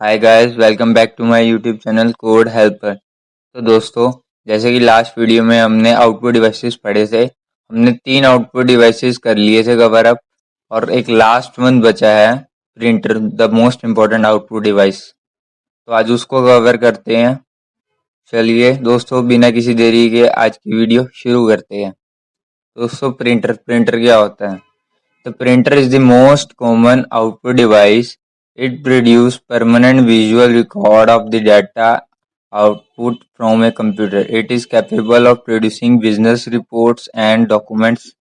Hi guys, welcome back to my YouTube channel code helper. तो दोस्तों, जैसे कि लास्ट वीडियो में हमने आउटपुट डिवाइसेस पढ़े थे। हमने 3 आउटपुट डिवाइसेस कर लिए थे कवर अप, और एक लास्ट वन बचा है, printer, the most important output device. तो आज उसको कवर करते हैं। चलिए दोस्तों, बिना किसी देरी के आज की वीडियो शुरू करते हैं। दोस्तों, प्रिंटर प्रिंटर क्या होता है? The printer is the most common output device. It produces permanent visual record of the data output from a computer. It is capable of producing business reports and documents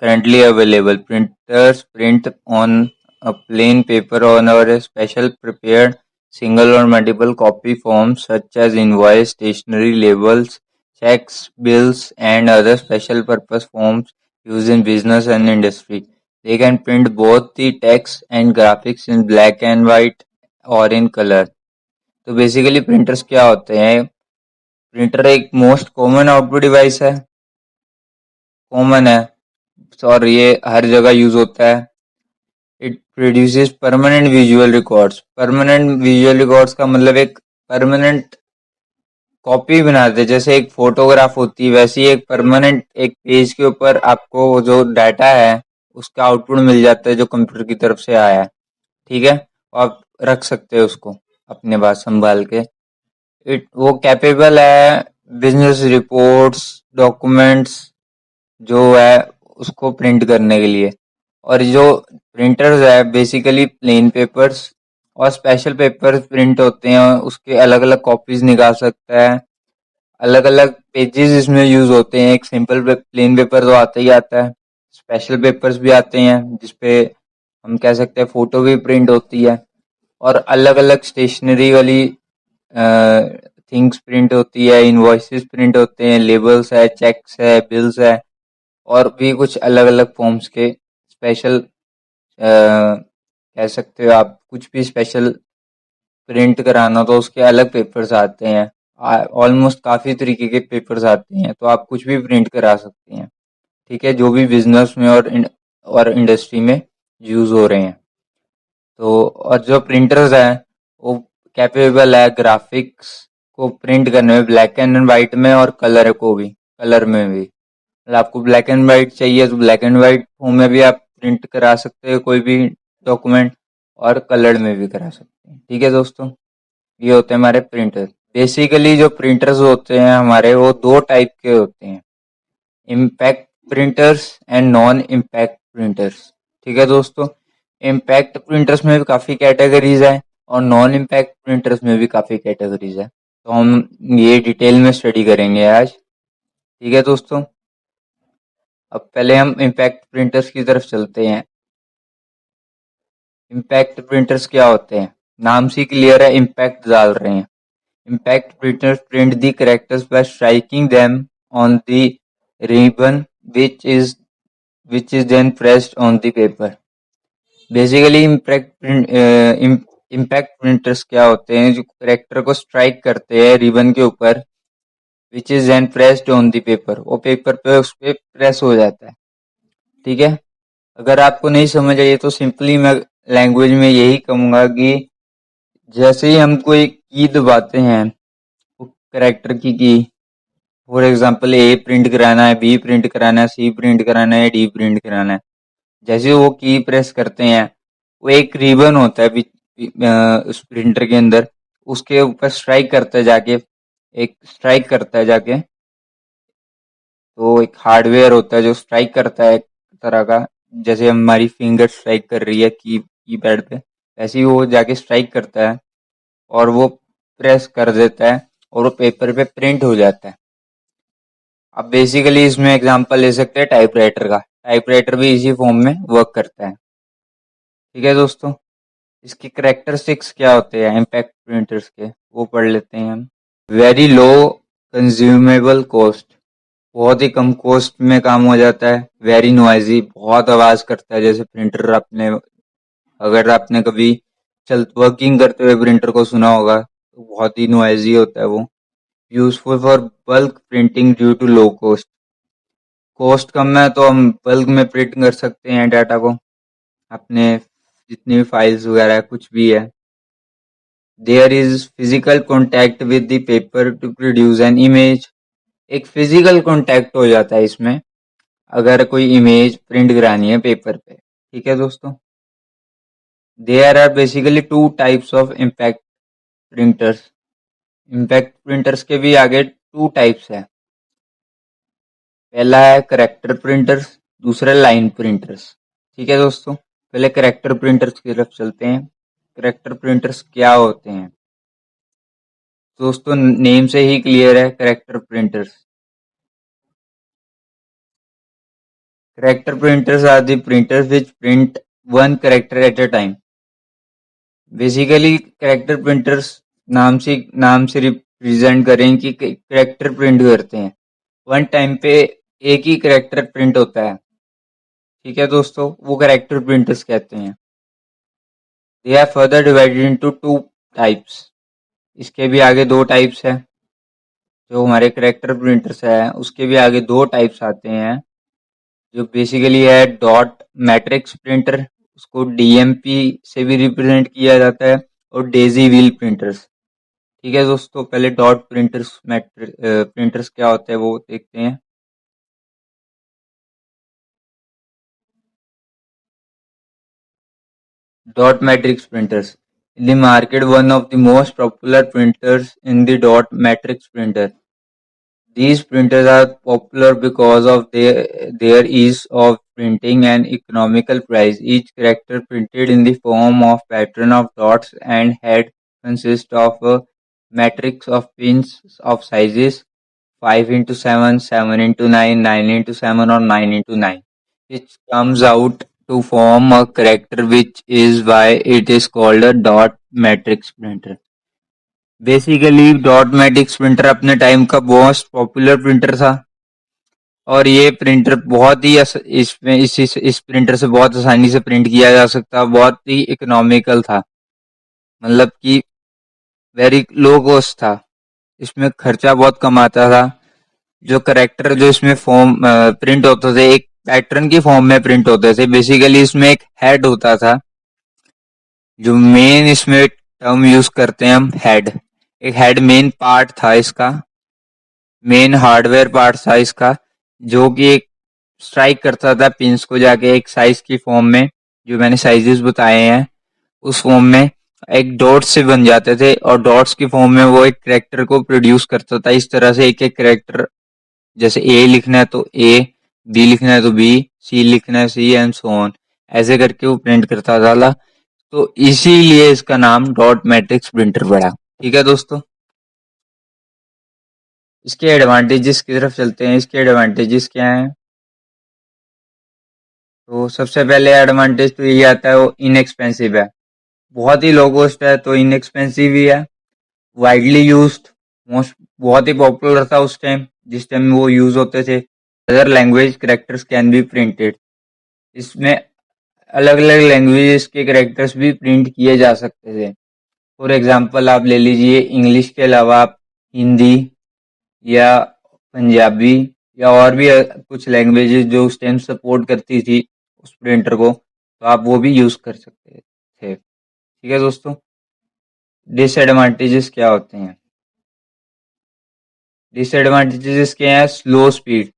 currently available. Printers print on a plain paper or a special prepared single or multiple copy forms such as invoice, stationery, labels, checks, bills, and other special purpose forms used in business and industry. They can print both the text and graphics in black and white or in color. तो basically printers क्या होते हैं? Printer एक most common output device है, common है, और ये हर जगह यूज होता है। It produces permanent visual records. Permanent visual records का मतलब एक परमानेंट कॉपी बनाते हैं। जैसे एक फोटोग्राफ होती है, वैसे ही एक परमानेंट एक पेज के ऊपर आपको जो डाटा है उसका आउटपुट मिल जाता है, जो कंप्यूटर की तरफ से आया है। ठीक है, आप रख सकते हो उसको अपने पास संभाल के। इट वो कैपेबल है बिजनेस रिपोर्ट्स, डॉक्यूमेंट्स जो है उसको प्रिंट करने के लिए। और जो प्रिंटर्स है बेसिकली प्लेन पेपर्स और स्पेशल पेपर्स प्रिंट होते हैं, उसके अलग अलग कॉपीज निकाल सकता है। अलग अलग पेजेस इसमें यूज होते हैं। एक सिंपल प्लेन पेपर तो आता ही आता है, स्पेशल पेपर्स भी आते हैं जिसपे हम कह सकते हैं फोटो भी प्रिंट होती है, और अलग अलग स्टेशनरी वाली थिंग्स प्रिंट होती है, इनवॉइसेस प्रिंट होते हैं, लेबल्स है, चेक्स है, बिल्स है, और भी कुछ अलग अलग फॉर्म्स के स्पेशल कह सकते हो आप। कुछ भी स्पेशल प्रिंट कराना तो उसके अलग पेपर्स आते हैं। ऑलमोस्ट काफ़ी तरीके के पेपर्स आते हैं, तो आप कुछ भी प्रिंट करा सकते हैं। ठीक है, जो भी बिजनेस में और इंडस्ट्री में यूज़ हो रहे हैं। तो और जो प्रिंटर्स हैं वो कैपेबल है ग्राफिक्स को प्रिंट करने में, ब्लैक एंड वाइट में, और कलर में भी। मतलब आपको ब्लैक एंड वाइट चाहिए तो ब्लैक एंड वाइट फॉर्म में भी आप प्रिंट करा सकते हो कोई भी डॉक्यूमेंट, और कलर्ड में भी करा सकते हैं। ठीक है दोस्तों, ये होते हैं हमारे प्रिंटर। बेसिकली जो प्रिंटर्स होते हैं हमारे, वो दो टाइप के होते हैं, impact printers and non impact printers. ठीक है दोस्तों, इम्पैक्ट प्रिंटर्स में भी काफ़ी कैटेगरीज है, और नॉन इम्पैक्ट प्रिंटर्स में भी काफ़ी कैटेगरीज है। तो हम ये डिटेल में स्टडी करेंगे आज। ठीक है दोस्तों, अब पहले हम इम्पैक्ट प्रिंटर्स की तरफ चलते हैं। इम्पैक्ट प्रिंटर्स क्या होते हैं? नाम से क्लियर है, इम्पैक्ट डाल रहे हैं। Impact printers print the characters by striking them on the ribbon, which is then pressed on the paper. Basically, impact printers क्या होते हैं? जो करेक्टर को स्ट्राइक करते हैं रिबन के ऊपर, which is then pressed on the paper, वो पेपर पे उस पे प्रेस हो जाता है। ठीक है, अगर आपको नहीं समझ आई तो सिंपली मैं लैंग्वेज में यही कहूँगा कि जैसे ही हम कोई की दबाते हैं, वो करेक्टर की, फॉर एग्जांपल ए प्रिंट कराना है, बी प्रिंट कराना है, सी प्रिंट कराना है, डी प्रिंट कराना है, जैसे वो की प्रेस करते हैं, वो एक रिबन होता है उस प्रिंटर के अंदर, उसके ऊपर स्ट्राइक करता है जाके, एक स्ट्राइक करता है जाके। तो एक हार्डवेयर होता है जो स्ट्राइक करता है, एक तरह का, जैसे हमारी फिंगर स्ट्राइक कर रही है कीपैड पे, वैसे ही वो जाके स्ट्राइक करता है और वो प्रेस कर देता है, और वो पेपर पे प्रिंट हो जाता है। अब बेसिकली इसमें एग्जांपल ले सकते हैं टाइपराइटर का। टाइपराइटर भी इसी फॉर्म में वर्क करता है। ठीक है दोस्तों, इसकी कैरेक्टरिस्टिक्स क्या होते हैं इम्पैक्ट प्रिंटर्स के, वो पढ़ लेते हैं हम। वेरी लो कंज्यूमेबल कॉस्ट, बहुत ही कम कॉस्ट में काम हो जाता है। वेरी नॉइजी, बहुत आवाज करता है। जैसे प्रिंटर आपने, अगर आपने कभी वर्किंग करते हुए प्रिंटर को सुना होगा, तो बहुत ही नॉइजी होता है वो। Useful for bulk printing due to low cost, cost कम है तो हम बल्क में प्रिंट कर सकते हैं डाटा को, अपने जितनी भी फाइल्स वगैरह कुछ भी है। There is physical contact with the paper to produce an image. एक फिजिकल कॉन्टैक्ट हो जाता है इसमें अगर कोई इमेज प्रिंट करानी है पेपर पे। ठीक है दोस्तों। There are basically two types of impact printers. Impact printers के भी आगे टू टाइप्स है। पहला है करेक्टर प्रिंटर्स, दूसरा लाइन प्रिंटर्स। ठीक है दोस्तों। पहले करेक्टर प्रिंटर्स की तरफ चलते हैं। करेक्टर प्रिंटर्स क्या होते हैं दोस्तों? नेम से ही क्लियर है, character printers. Character printers are the printers which print one character at a time। Basically character printers नाम से रिप्रेजेंट करें कि करेक्टर प्रिंट करते हैं। वन टाइम पे एक ही करेक्टर प्रिंट होता है। ठीक है दोस्तों, वो करेक्टर प्रिंटर्स कहते हैं। They are further divided into two types. इसके भी आगे दो टाइप्स है। जो हमारे करेक्टर प्रिंटर्स है उसके भी आगे दो टाइप्स आते हैं, जो बेसिकली है डॉट मैट्रिक्स प्रिंटर, उसको डीएमपी से भी रिप्रेजेंट किया जाता है, और डेजी व्हील प्रिंटर्स। ठीक है दोस्तों, पहले डॉट प्रिंटर्स क्या होता है वो देखते हैं। Dot matrix printers. In the market, one of the most popular printers in the dot matrix printer. These printers are popular because of their ease of printing and economical price. Each character printed in the form of pattern of dots and head consists of a matrix of pins of sizes 5 into 7, 7 into 9, 9 into 7 or 9 into 9, which comes out to form a character, which is why it is called a dot matrix printer। Basically dot matrix printer अपने time का most popular printer था, और ये printer बहुत ही इसमें इस printer से बहुत आसानी से प्रिंट किया जा सकता, बहुत ही इकोनॉमिकल था, मतलब कि वेरी लो कॉस्ट था। इसमें खर्चा बहुत कम आता था। जो करेक्टर जो इसमें फॉर्म प्रिंट होते थे एक पैटर्न की फॉर्म में प्रिंट होते थे। बेसिकली इसमें एक हेड होता था, जो मेन इसमें टर्म यूज करते हैं हम, हेड। एक हेड मेन पार्ट था इसका, मेन हार्डवेयर पार्ट था इसका, जो कि एक स्ट्राइक करता था पिंस को जाके एक साइज की फॉर्म में, जो मैंने साइजेस बताए हैं उस फॉर्म में एक डॉट्स से बन जाते थे, और डॉट्स की फॉर्म में वो एक करेक्टर को प्रोड्यूस करता था। इस तरह से एक एक करेक्टर, जैसे ए लिखना है तो ए, बी लिखना है तो बी, सी लिखना है सी, एंड सो ऑन, ऐसे करके वो प्रिंट करता था। तो इसीलिए इसका नाम डॉट मैट्रिक्स प्रिंटर पड़ा। ठीक है दोस्तों। इसके एडवांटेजेस की तरफ चलते हैं। इसके एडवांटेजेस क्या हैं? तो सबसे पहले एडवांटेज तो यही आता है, वो इनएक्सपेंसिव है, बहुत ही लो कॉस्ट है, तो इनएक्सपेंसिव ही है। वाइडली यूज्ड, मोस्ट बहुत ही पॉपुलर था उस टाइम जिस टाइम वो यूज होते थे। Other language characters can be printed. इसमें अलग अलग लैंग्वेजेस के करेक्टर्स भी प्रिंट किए जा सकते थे। फॉर एग्जांपल आप ले लीजिए, इंग्लिश के अलावा आप हिंदी या पंजाबी या और भी कुछ लैंग्वेजेस जो उस टाइम सपोर्ट करती थी उस प्रिंटर को, तो आप वो भी यूज कर सकते थे। ठीक है दोस्तों। डिसएडवांटेजेस क्या होते हैं? डिसएडवांटेजेस क्या है? Slow speed.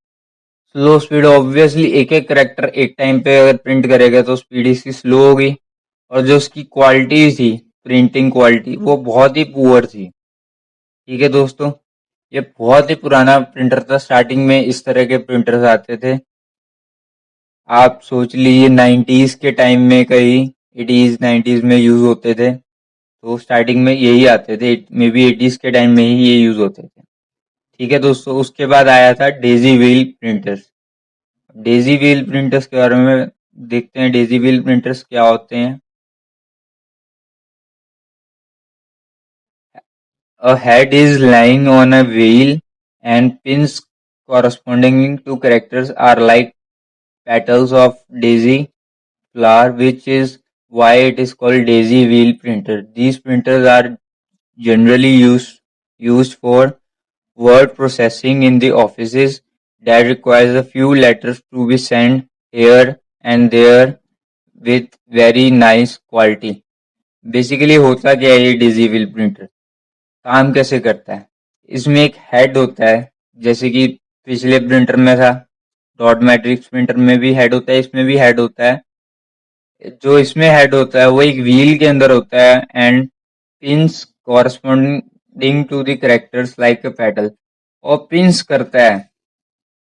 Slow speed obviously एक एक करेक्टर एक टाइम पे अगर प्रिंट करेगा तो स्पीड इसकी स्लो होगी, और जो उसकी क्वालिटी थी, प्रिंटिंग क्वालिटी, वो बहुत ही पुअर थी। ठीक है दोस्तों। ये बहुत ही पुराना प्रिंटर था, स्टार्टिंग में इस तरह के प्रिंटर्स आते थे। आप सोच लीजिए 90s के टाइम में, कहीं 80s 90s में यूज होते थे, तो स्टार्टिंग में यही आते थे, मे बी 80s के टाइम में ही ये यूज होते थे। ठीक है दोस्तों। उसके बाद आया था Daisy wheel printers. Daisy wheel printers के बारे में देखते हैं। डेजी व्हील प्रिंटर्स क्या होते हैं? A head is lying on a wheel and pins corresponding to characters are like petals of daisy flower, which is why it is called daisy wheel printer. These printers are generally used for word processing in the offices that requires a few letters to be sent here and there with very nice quality. Basically होता क्या है ये digital printer, काम कैसे करता है? इसमें एक हेड होता है, जैसे कि पिछले प्रिंटर में था, डॉट मैट्रिक्स प्रिंटर में भी हेड होता है, इसमें भी हेड होता है। जो इसमें हेड होता है वो एक व्हील के अंदर होता है and pins corresponding to the characters like a pedal, और पिंस करता है।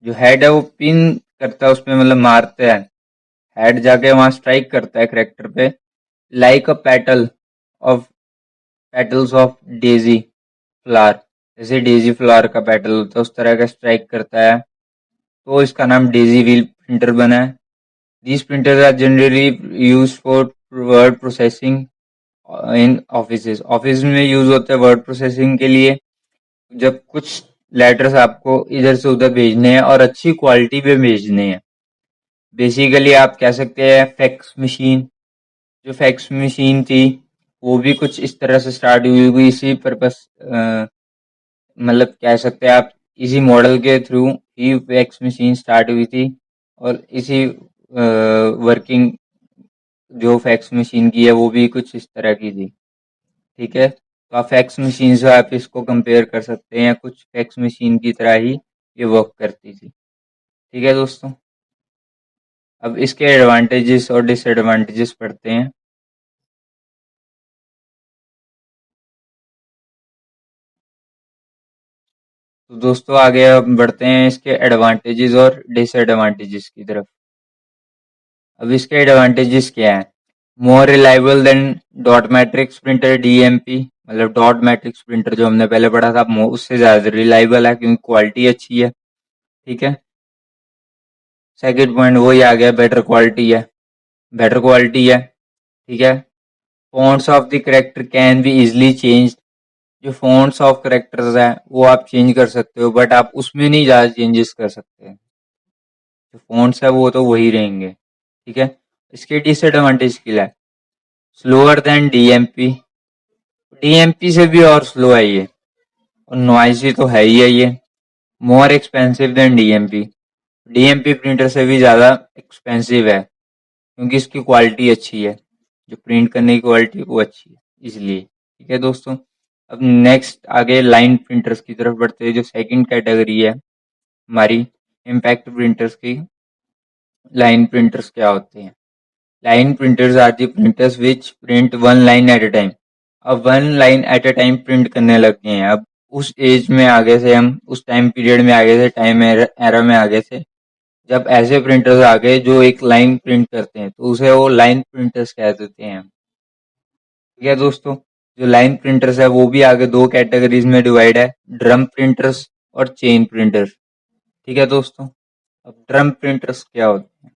जो हेड है वो पिन करता है उसमें, मतलब मारते हैं, हेड जाके वहां स्ट्राइक करता है करेक्टर पे, like a of petals of Daisy flower, जैसे डेजी फ्लावर का पेटल होता है उस तरह का स्ट्राइक करता है, तो इसका नाम डेजी व्हील प्रिंटर बना है। These printers are generally use for word processing in office, office में यूज होता है वर्ड प्रोसेसिंग के लिए, जब कुछ लेटर्स आपको इधर से उधर भेजने हैं और अच्छी क्वालिटी में भेजने हैं। बेसिकली आप कह सकते हैं फैक्स मशीन, जो फैक्स मशीन थी वो भी कुछ इस तरह से स्टार्ट हुई होगी, इसी पर्पस, मतलब कह सकते हैं आप इसी मॉडल के थ्रू ही फैक्स मशीन स्टार्ट हुई थी, और इसी वर्किंग जो फैक्स मशीन की है वो भी कुछ इस तरह की थी। ठीक है, तो आप फैक्स मशीन से आप इसको कंपेयर कर सकते हैं, कुछ फैक्स मशीन की तरह ही ये वर्क करती थी। ठीक है दोस्तों, अब इसके एडवांटेजेस और डिसएडवांटेजेस पढ़ते हैं। तो दोस्तों आगे अब बढ़ते हैं इसके एडवांटेजेस और डिसएडवांटेजेस की तरफ। अब इसके एडवांटेजेस क्या है? More reliable then dot matrix printer DMP, मतलब डॉट मैट्रिक्स प्रिंटर जो हमने पहले पढ़ा था उससे ज्यादा रिलायबल है क्योंकि क्वालिटी अच्छी है। ठीक है, सेकंड पॉइंट वही आ गया, बेटर क्वालिटी है, बेटर क्वालिटी है। ठीक है, fonts of the character can be easily change, जो फॉन्ट्स ऑफ करेक्टर्स है वो आप चेंज कर सकते हो, बट आप उसमें नहीं ज्यादा चेंजेस कर सकते, जो फॉन्ट्स है वो तो वही रहेंगे। ठीक है, इसके डिसएडवांटेज क्या है? स्लोअर देन डीएमपी, डीएमपी से भी और स्लो है ये, और नॉइजी तो है ही है ये। More expensive than DMP, DMP printer से भी ज़्यादा एक्सपेंसिव है क्योंकि इसकी क्वालिटी अच्छी है, जो प्रिंट करने की क्वालिटी वो अच्छी है इसलिए। ठीक है दोस्तों, अब नेक्स्ट आगे लाइन प्रिंटर्स की तरफ बढ़ते हैं, जो सेकंड कैटेगरी है हमारी इम्पैक्ट प्रिंटर्स की। लाइन प्रिंटर्स क्या होते हैं? Line printers are the printers which print one line at a time. अब one line at a time print करने लग गए हैं, अब उस एज में आगे से हम उस टाइम पीरियड में आगे से टाइम एरा में आगे से जब ऐसे प्रिंटर्स आ गए जो एक लाइन प्रिंट करते हैं तो उसे वो लाइन प्रिंटर्स कह देते हैं। ठीक है दोस्तों, जो लाइन प्रिंटर्स है वो भी आगे दो कैटेगरीज में डिवाइड है, ड्रम प्रिंटर्स और चेन प्रिंटर्स। ठीक है दोस्तों, अब ड्रम प्रिंटर्स क्या होते हैं?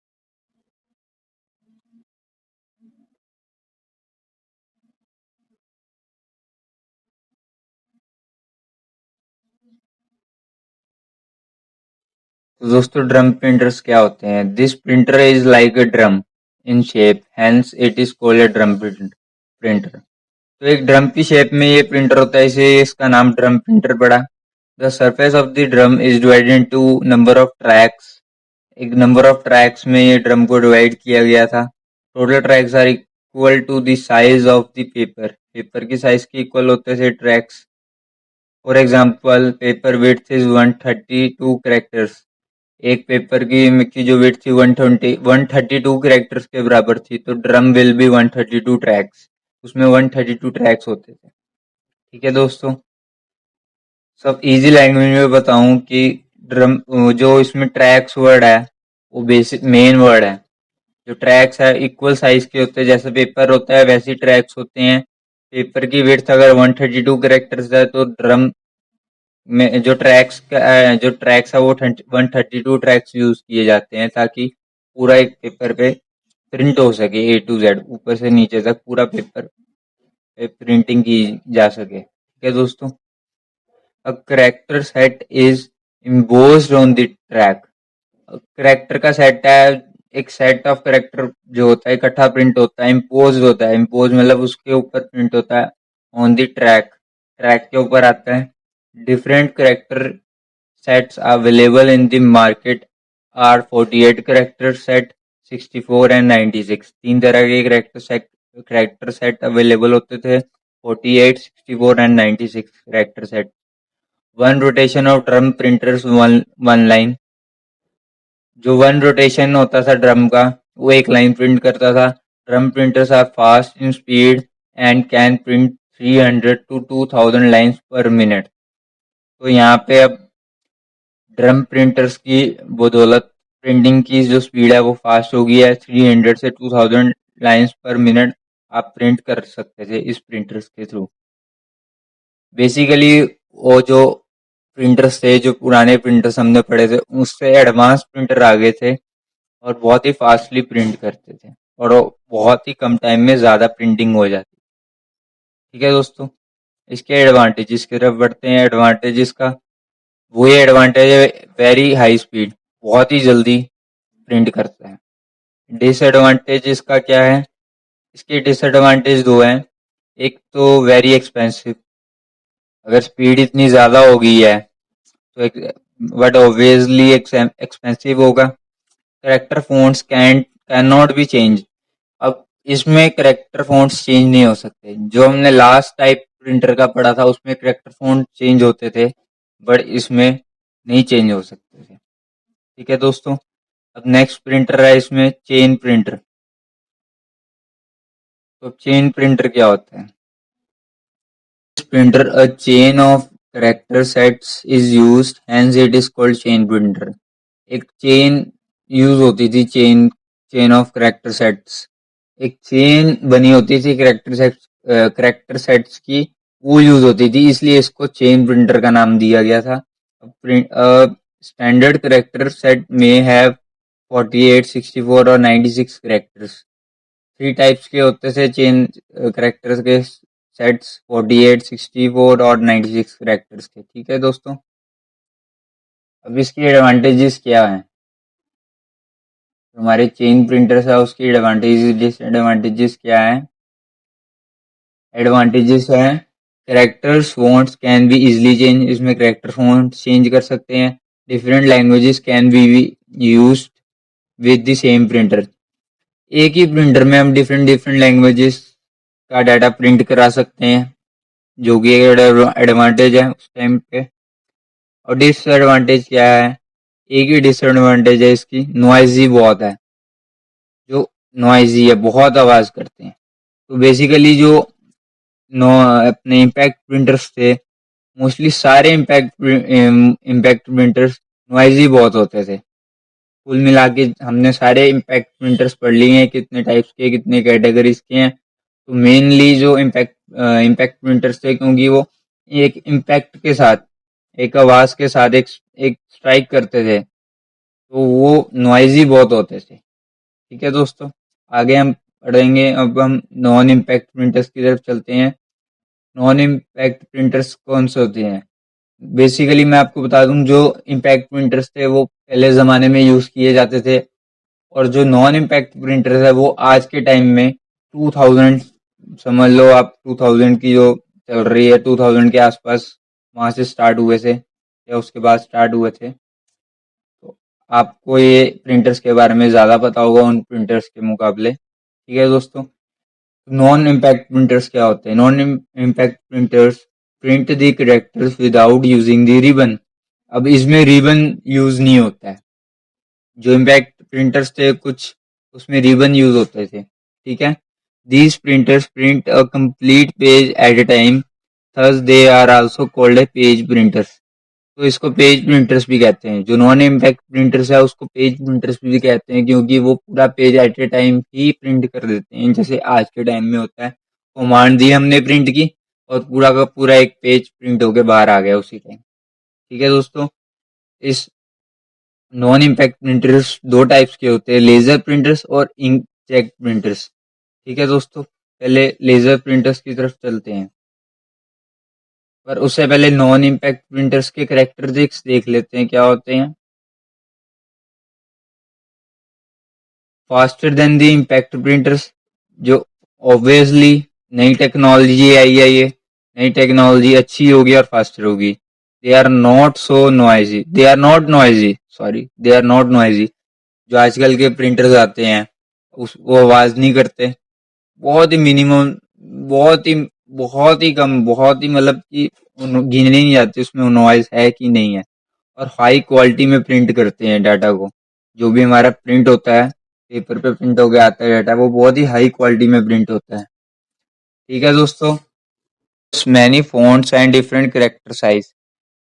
तो दोस्तों ड्रम प्रिंटर्स क्या होते हैं? This printer is like a drum in shape, hence it is called a drum printer. तो एक ड्रम की शेप में ये प्रिंटर होता है, इसे इसका नाम ड्रम प्रिंटर पड़ा। The surface of the drum is divided into number of tracks, एक नंबर ऑफ ट्रैक्स में ये ड्रम को डिवाइड किया गया था। Total tracks are equal to the size of the paper, paper की साइज के इक्वल होते थे tracks. For example paper width is 132 characters, एक पेपर की जो विड्थ थी 132 कैरेक्टर्स के बराबर थी, तो ड्रम विल बी 132 ट्रैक्स, उसमें 132 ट्रैक्स होते थे। ठीक है दोस्तों, सब इजी लैंग्वेज में बताऊं कि ड्रम, जो इसमें ट्रैक्स वर्ड है वो बेसिक मेन वर्ड है। जो ट्रैक्स है इक्वल साइज के होते हैं, जैसे पेपर होता है वैसे ही ट्रैक्स होते हैं। पेपर की विड्थ अगर 132 कैरेक्टर्स है तो ड्रम में जो ट्रैक्स है वो 132 ट्रैक्स यूज किए जाते हैं, ताकि पूरा एक पेपर पे प्रिंट हो सके, ए टू जेड ऊपर से नीचे तक पूरा पेपर पे प्रिंटिंग की जा सके। ठीक है दोस्तों, a character set is embossed on the track, character का सेट है, एक सेट ऑफ करेक्टर जो होता है इकट्ठा प्रिंट होता है, इम्पोज होता है, इम्पोज मतलब उसके ऊपर प्रिंट होता है, ऑन द ट्रैक, ट्रैक के ऊपर आता है। Different character sets available in the market are 48 character set, 64 and 96, तीन तरह के character set character set available होते थे, 48, 64 and 96 character set. One rotation of drum printers one line, जो वन रोटेशन होता था ड्रम का वो एक लाइन प्रिंट करता था। Drum printers are fast in speed and can print 300 to 2000 lines per minute. तो यहाँ पे अब ड्रम प्रिंटर्स की बदौलत प्रिंटिंग की जो स्पीड है वो फास्ट हो गई है। 300 से 2000 लाइन्स पर मिनट आप प्रिंट कर सकते थे इस प्रिंटर्स के थ्रू। बेसिकली वो जो प्रिंटर्स थे, जो पुराने प्रिंटर्स हमने पढ़े थे, उससे एडवांस प्रिंटर आ गए थे और बहुत ही फास्टली प्रिंट करते थे और वो बहुत ही कम टाइम में ज़्यादा प्रिंटिंग हो जाती। ठीक है दोस्तों, इसके एडवांटेजेस की तरफ बढ़ते हैं। एडवांटेजेस का वही एडवांटेज है, वेरी हाई स्पीड, बहुत ही जल्दी प्रिंट करता है। डिसएडवांटेज इसका क्या है? इसके डिसएडवांटेज दो हैं। एक तो वेरी एक्सपेंसिव, अगर स्पीड इतनी ज़्यादा हो गई है तो एक बट ऑब्वियसली एक्सपेंसिव होगा। Character fonts can not B change, अब इसमें करेक्टर फ़ॉन्ट्स चेंज नहीं हो सकते। जो हमने लास्ट टाइप प्रिंटर का पढ़ा था उसमें करेक्टर फ़ॉन्ट चेंज होते थे, बट इसमें नहीं चेंज हो सकते थे। ठीक है दोस्तों, अब नेक्स्ट प्रिंटर है इसमें चेन प्रिंटर। तो चेन प्रिंटर क्या होता है? Printer, a chain of character sets is used, hence it is called chain printer। एक चेन यूज होती थी, चेन ऑफ करेक्टर सेट्स, एक चेन बनी होती थी करेक्टर सेट्स की, वो यूज होती थी, इसलिए इसको चेन प्रिंटर का नाम दिया गया था। स्टैंडर्ड करेक्टर सेट में हैव 48, 64 और 96 करेक्टर्स। थ्री टाइप्स के होते थे चेन करेक्टर्स के सेट्स, 48, 64 और 96 करेक्टर्स के। ठीक है दोस्तों, अब इसकी एडवांटेजेस क्या हैं? हमारे चेन प्रिंटर्स है उसकी एडवांटेजेस डिसएडवांटेजेस क्या है? एडवांटेजेस है, characters fonts can be easily change, इसमें करेक्टर फॉन्ट चेंज कर सकते हैं। Different languages can be used with the same printer, एक ही प्रिंटर में हम डिफरेंट लैंग्वेजेस का डाटा प्रिंट करा सकते हैं, जो कि एडवांटेज है उस टाइम पे। और डिसएडवांटेज क्या है? एक ही डिसएडवांटेज है इसकी, नॉइजी बहुत है, जो नॉइजी है, बहुत आवाज़ करते हैं। तो बेसिकली जो अपने इम्पैक्ट प्रिंटर्स थे, मोस्टली सारे इम्पैक्ट प्रिंटर्स नॉइजी बहुत होते थे। कुल मिला के हमने सारे इम्पैक्ट प्रिंटर्स पढ़ लिए हैं, कितने टाइप्स के, कितने कैटेगरीज के हैं। तो मेनली जो इम्पैक्ट प्रिंटर्स थे, क्योंकि वो एक इम्पैक्ट के साथ, एक आवाज़ के साथ एक स्ट्राइक करते थे, तो वो नॉइजी बहुत होते थे। ठीक है दोस्तों, आगे हम पढ़ेंगे। अब हम नॉन इम्पैक्ट प्रिंटर्स की तरफ चलते हैं। नॉन इम्पैक्ट प्रिंटर्स कौन से होते हैं? बेसिकली मैं आपको बता दूं, जो इम्पैक्ट प्रिंटर्स थे वो पहले ज़माने में यूज़ किए जाते थे, और जो नॉन इम्पैक्ट प्रिंटर्स है वो आज के टाइम में 2000, समझ लो आप 2000 की जो चल रही है, 2000 के आसपास वहाँ से स्टार्ट हुए थे या उसके बाद स्टार्ट हुए थे। तो आपको ये प्रिंटर्स के बारे में ज़्यादा पता होगा उन प्रिंटर्स के मुकाबले। ठीक है दोस्तों, नॉन इम्पैक्ट प्रिंटर्स क्या होते हैं? Non impact printers print the characters without using the ribbon. अब इसमें रिबन यूज नहीं होता है। जो इम्पैक्ट प्रिंटर्स थे कुछ, उसमें रिबन यूज होते थे। ठीक है, these printers print a complete page at a time, thus they are also called a page printers. तो इसको पेज प्रिंटर्स भी कहते हैं। जो नॉन इम्पैक्ट प्रिंटर्स है उसको पेज प्रिंटर्स भी कहते हैं, क्योंकि वो पूरा पेज एट ए टाइम ही प्रिंट कर देते हैं, जैसे आज के टाइम में होता है। कमांड दी हमने प्रिंट की और पूरा का पूरा एक पेज प्रिंट होके बाहर आ गया उसी टाइम। ठीक है दोस्तों, इस नॉन इम्पैक्ट प्रिंटर्स दो टाइप्स के होते हैं, लेजर प्रिंटर्स और इंकजेट प्रिंटर्स। ठीक है दोस्तों, पहले लेजर प्रिंटर्स की तरफ चलते हैं, पर उससे पहले नॉन इम्पैक्ट प्रिंटर्स के कैरेक्टरिस्टिक्स देख लेते हैं क्या होते हैं। Faster than the impact printers, जो ऑब्वियसली नई टेक्नोलॉजी आई है, ये नई टेक्नोलॉजी अच्छी होगी और फास्टर होगी। They are not so noisy, they are not noisy, sorry, they are not noisy. जो आजकल के प्रिंटर्स आते हैं वो आवाज़ नहीं करते, बहुत ही मिनिमम, बहुत ही कम, बहुत ही मतलब कि गिनने नहीं जाती उसमें नॉइज है कि नहीं है। और हाई क्वालिटी में प्रिंट करते हैं डाटा को। जो भी हमारा प्रिंट होता है, पेपर पे प्रिंट होके आता है डाटा, वो बहुत ही हाई क्वालिटी में प्रिंट होता है। ठीक है दोस्तों। Many fonts and different character size.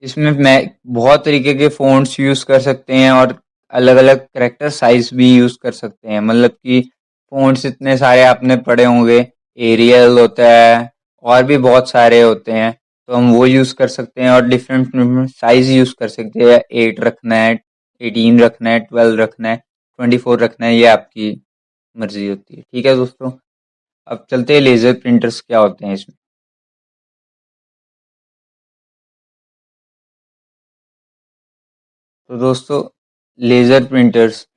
इसमें मैं बहुत तरीके के फ़ॉन्ट्स यूज़ कर सकते हैं और अलग-अलग कैरेक्टर साइज भी यूज़ कर सकते हैं। मतलब कि फ़ॉन्ट्स इतने सारे आपने पढ़े होंगे, एरियल होता है और भी बहुत सारे होते हैं, तो हम वो यूज़ कर सकते हैं और डिफरेंट साइज यूज़ कर सकते हैं। 8 रखना है, 18 रखना है, 12 रखना है, 24 रखना है, ये आपकी मर्ज़ी होती है। ठीक है दोस्तों। अब चलते हैं लेज़र प्रिंटर्स क्या होते हैं इसमें। तो दोस्तों, laser printers,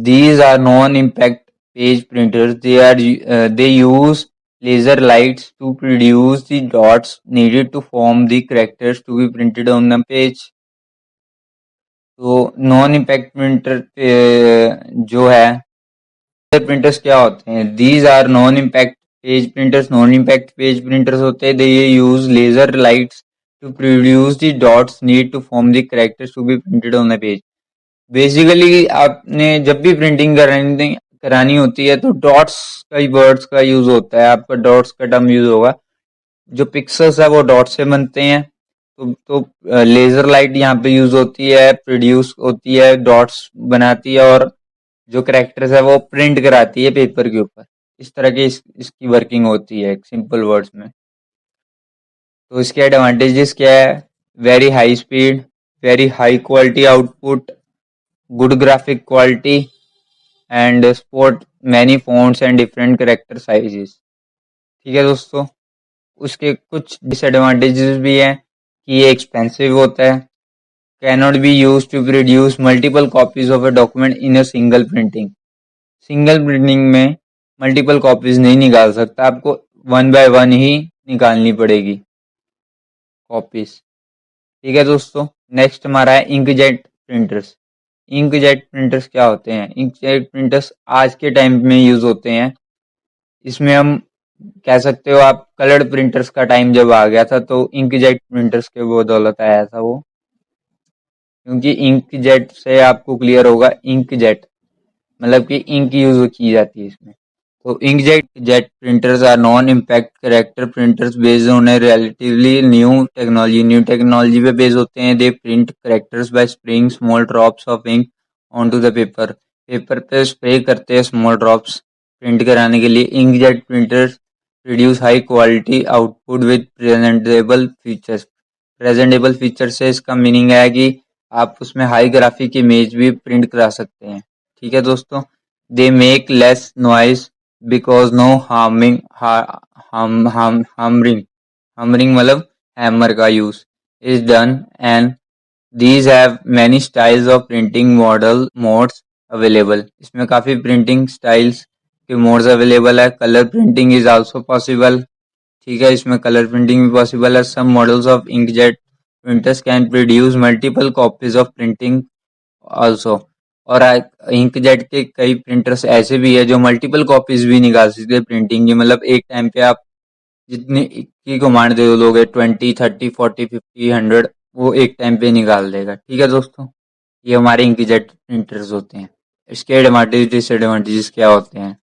these are non-impact page printers. They use laser lights to produce the dots needed to form the characters to be printed on the page. तो नॉन इम्पैक्ट प्रिंटर जो है, printers क्या होते हैं? These are non impact page printers. Non impact page printers होते हैं, they use laser lights to produce the dots need to form the characters to be printed on the page. Basically आपने जब भी printing करानी होती है तो dots का ही, वर्ड्स का यूज होता है। आपका डॉट्स का टर्म यूज होगा। जो पिक्सेल्स है वो डॉट से बनते हैं। तो लेजर लाइट यहाँ पे यूज होती है, प्रोड्यूस होती है, डॉट्स बनाती है और जो करेक्टर्स है वो प्रिंट कराती है पेपर के ऊपर। इस तरह की इसकी वर्किंग होती है सिंपल वर्ड्स में। तो इसके एडवांटेजेस क्या है? Very high speed, very high quality output, good graphic quality and support many fonts and different character sizes. ठीक है दोस्तों। उसके कुछ डिसएडवांटेजेस भी हैं कि ये एक्सपेंसिव होता है, can not be use to produce multiple copies of a document in a single printing. Single printing में मल्टीपल कॉपीज नहीं निकाल सकता, आपको वन बाय वन ही निकालनी पड़ेगी कॉपीज। ठीक है दोस्तों। नेक्स्ट हमारा है इंकजेट प्रिंटर्स। इंकजेट प्रिंटर्स क्या होते हैं? इंकजेट प्रिंटर्स आज के टाइम में यूज होते हैं। इसमें हम कह सकते हो, आप कलर्ड प्रिंटर्स का टाइम जब आ गया था तो इंकजेट प्रिंटर्स के बदौलत आया था वो। क्योंकि इंकजेट से आपको क्लियर होगा, इंकजेट मतलब कि इंक यूज की जाती है इसमें। तो inkjet jet printers are non-impact character printers based on a relatively new technology. New technology पे बेस होते हैं। दे print characters by spraying small drops of ink onto the paper. Paper पे स्प्रे करते हैं स्मॉल ड्रॉप्स प्रिंट कराने के लिए। inkjet printers produce high quality output with presentable features. Presentable feature से इसका मीनिंग है कि आप उसमें हाई ग्राफिक इमेज भी प्रिंट करा सकते हैं। ठीक है दोस्तों। They make less noise because no hammering मतलब हैमर का use is done, and these have many styles of printing model modes available. इसमें काफी प्रिंटिंग स्टाइल्स के मोड्स अवेलेबल है। Colour printing is also possible. ठीक है, इसमें कलर प्रिंटिंग भी पॉसिबल है। Some models of inkjet printers can produce multiple copies of printing also. और इंकजेट के कई प्रिंटर्स ऐसे भी है जो मल्टीपल कॉपीज भी निकाल सकते हैं प्रिंटिंग की। मतलब एक टाइम पे आप जितनी की कमांड दे दोगे, 20, 30, 40, 50, 100, वो एक टाइम पे निकाल देगा। ठीक है दोस्तों। ये हमारे इंकजेट प्रिंटर्स होते हैं। इसके एडवांटेज डिसएडवांटेजेस क्या होते हैं?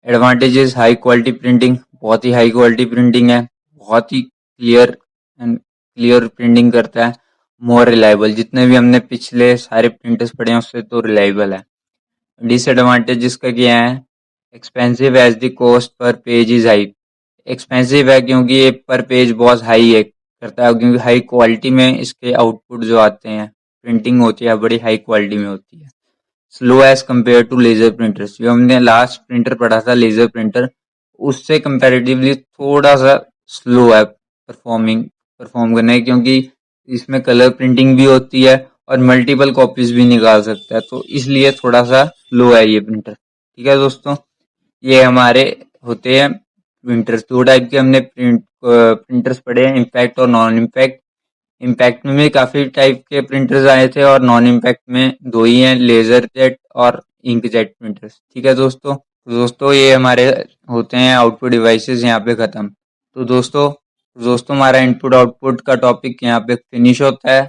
एडवांटेजेस, हाई क्वालिटी प्रिंटिंग, बहुत ही हाई क्वालिटी प्रिंटिंग है, बहुत ही क्लियर प्रिंटिंग करता है। मोर रिलायबल, जितने भी हमने पिछले सारे प्रिंटर्स पढ़े हैं उससे तो रिलायबल है। डिसएडवांटेज इसका क्या है? Expensive as the cost per page is high. Expensive है क्योंकि ये पर पेज बहुत हाई है करता है, क्योंकि हाई क्वालिटी में इसके आउटपुट जो आते हैं, प्रिंटिंग होती है बड़ी हाई क्वालिटी में होती है। Slow as compare to laser printers. जो हमने लास्ट प्रिंटर पढ़ा था लेजर प्रिंटर, उससे कंपैरेटिवली थोड़ा सा स्लो है परफॉर्म करने, क्योंकि इसमें कलर प्रिंटिंग भी होती है और मल्टीपल कॉपीज भी निकाल सकता है, तो इसलिए थोड़ा सा स्लो है ये प्रिंटर। ठीक है दोस्तों। ये हमारे होते हैं प्रिंटर्स। दो टाइप के हमने प्रिंटर्स पढ़े हैं, इम्पैक्ट और नॉन इम्पैक्ट। इम्पैक्ट में भी काफी टाइप के प्रिंटर्स आए थे और नॉन इम्पैक्ट में दो ही हैं, लेजर जेट और इंक जेट प्रिंटर्स। ठीक है दोस्तों। दोस्तों ये हमारे होते हैं आउटपुट डिवाइसेस यहाँ पे ख़त्म। तो दोस्तों हमारा इनपुट आउटपुट का टॉपिक यहाँ पे फिनिश होता है।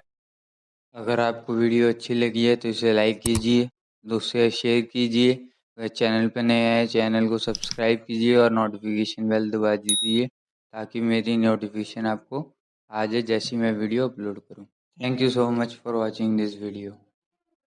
अगर आपको वीडियो अच्छी लगी है तो इसे लाइक कीजिए, दोस्तों से शेयर कीजिए। अगर चैनल पर नए आए चैनल को सब्सक्राइब कीजिए और नोटिफिकेशन बेल दबा दीजिए ताकि मेरी नोटिफिकेशन आपको आ जाए जैसी मैं वीडियो अपलोड करूँ। Thank you so much for watching this video.